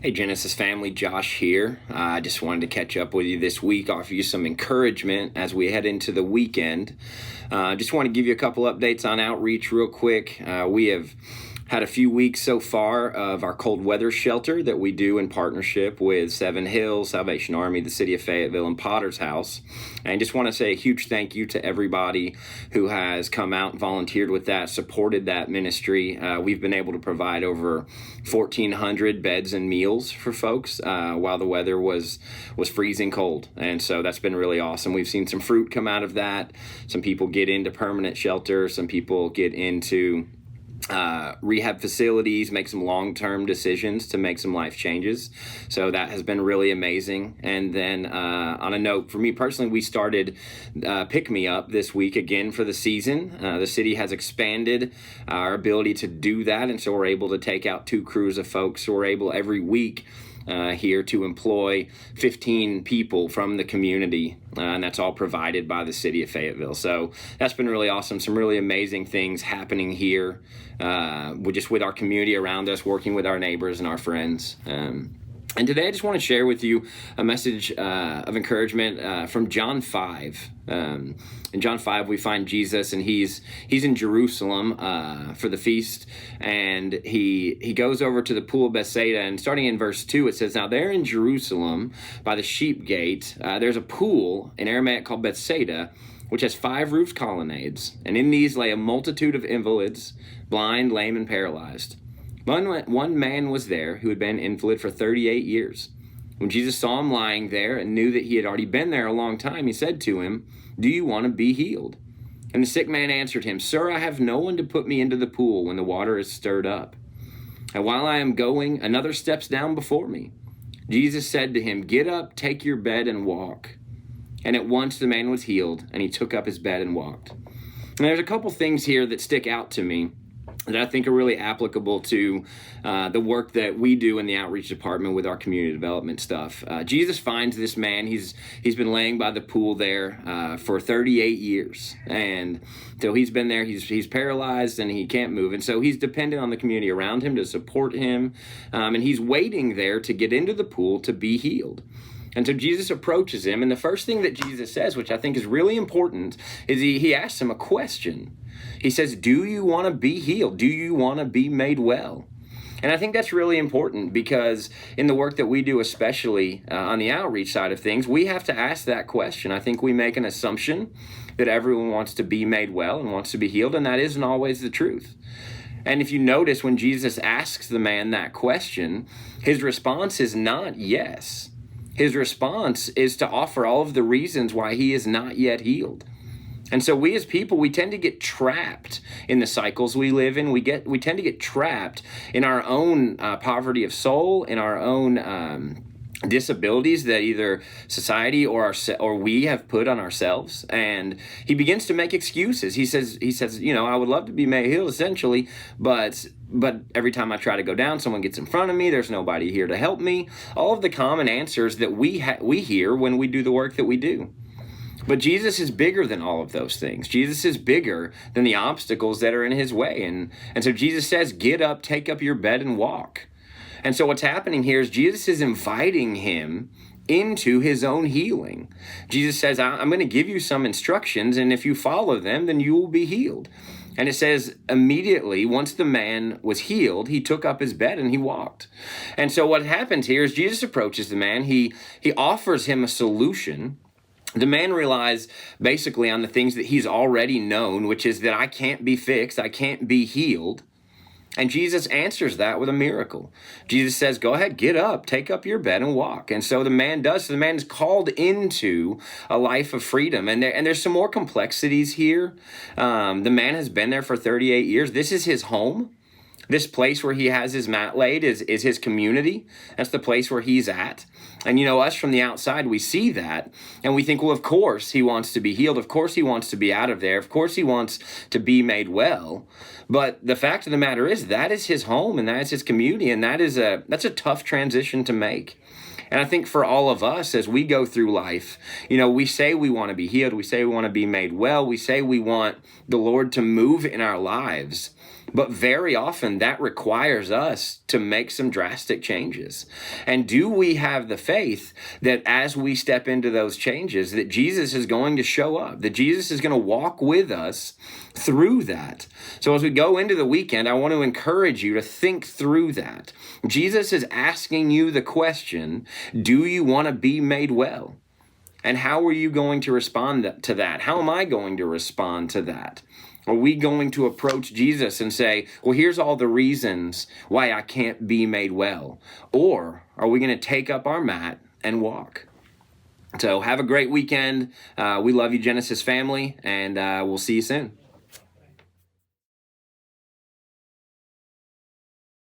Hey, Genesis family, Josh here. I just wanted to catch up with you this week, offer you some encouragement as we head into the weekend. Just want to give you a couple updates on outreach real quick. We have had a few weeks so far of our cold weather shelter that we do in partnership with Seven Hills, Salvation Army, the City of Fayetteville, and Potter's House. And just want to say a huge thank you to everybody who has come out and volunteered with that, supported that ministry. We've been able to provide over 1,400 beds and meals for folks while the weather was freezing cold. And so that's been really awesome. We've seen some fruit come out of that. Some people get into permanent shelter. Some people get into rehab facilities, make some long-term decisions to make some life changes. So that has been really amazing. And then on a note, for me personally, we started Pick Me Up this week again for the season. The city has expanded our ability to do that, and so we're able to take out 2 crews of folks. So we're able every week here to employ 15 people from the community, and that's all provided by the City of Fayetteville. So that's been really awesome. Some really amazing things happening here with our community around us, working with our neighbors and our friends. And today I just want to share with you a message of encouragement from John 5. In John 5, we find Jesus, and he's in Jerusalem for the feast, and he goes over to the pool of Bethsaida, and starting in verse 2, it says, "Now there in Jerusalem, by the sheep gate, there's a pool in Aramaic called Bethsaida, which has 5 roofed colonnades, and in these lay a multitude of invalids, blind, lame, and paralyzed. One man was there who had been an invalid for 38 years. When Jesus saw him lying there and knew that he had already been there a long time, he said to him, 'Do you want to be healed?' And the sick man answered him, 'Sir, I have no one to put me into the pool when the water is stirred up. And while I am going, another steps down before me.' Jesus said to him, 'Get up, take your bed, and walk.' And at once the man was healed, and he took up his bed and walked." And there's a couple things here that stick out to me that I think are really applicable to the work that we do in the outreach department with our community development stuff. Jesus finds this man. He's been laying by the pool there for 38 years. And so he's been there. He's paralyzed and he can't move. And so he's dependent on the community around him to support him. And he's waiting there to get into the pool to be healed. And so Jesus approaches him, and the first thing that Jesus says, which I think is really important, is he asks him a question. He says, "Do you want to be healed? Do you want to be made well?" And I think that's really important because in the work that we do, especially on the outreach side of things, we have to ask that question. I think we make an assumption that everyone wants to be made well and wants to be healed, and that isn't always the truth. And if you notice, when Jesus asks the man that question, his response is not yes. His response is to offer all of the reasons why he is not yet healed. And so we as people, we tend to get trapped in the cycles we live in. We tend to get trapped in our own poverty of soul, in our own disabilities that either society or we have put on ourselves. And he begins to make excuses. He says, I would love to be made healed essentially, but every time I try to go down, someone gets in front of me. There's nobody here to help me. All of the common answers that we hear when we do the work that we do. But Jesus is bigger than all of those things. Jesus is bigger than the obstacles that are in his way. And so Jesus says, "Get up, take up your bed, and walk." And so what's happening here is Jesus is inviting him into his own healing. Jesus says, "I'm going to give you some instructions, and if you follow them, then you will be healed." And it says immediately, once the man was healed, he took up his bed and he walked. And so what happens here is Jesus approaches the man. He offers him a solution. The man relies basically on the things that he's already known, which is that I can't be fixed, I can't be healed. And Jesus answers that with a miracle. Jesus says, "Go ahead, get up, take up your bed and walk." And so the man does. So the man is called into a life of freedom. And there's some more complexities here. The man has been there for 38 years. This is his home. This place where he has his mat laid is his community. That's the place where he's at. And us from the outside, we see that and we think, well, of course he wants to be healed. Of course he wants to be out of there. Of course he wants to be made well. But the fact of the matter is that is his home and that is his community. And that's a tough transition to make. And I think for all of us, as we go through life, we say we want to be healed. We say we want to be made well. We say we want the Lord to move in our lives. But very often that requires us to make some drastic changes. And do we have the faith that as we step into those changes, that Jesus is going to show up, that Jesus is going to walk with us through that? So as we go into the weekend, I want to encourage you to think through that. Jesus is asking you the question, do you want to be made well? And how are you going to respond to that? How am I going to respond to that? Are we going to approach Jesus and say, well, here's all the reasons why I can't be made well? Or are we going to take up our mat and walk? So have a great weekend. We love you, Genesis family, and we'll see you soon.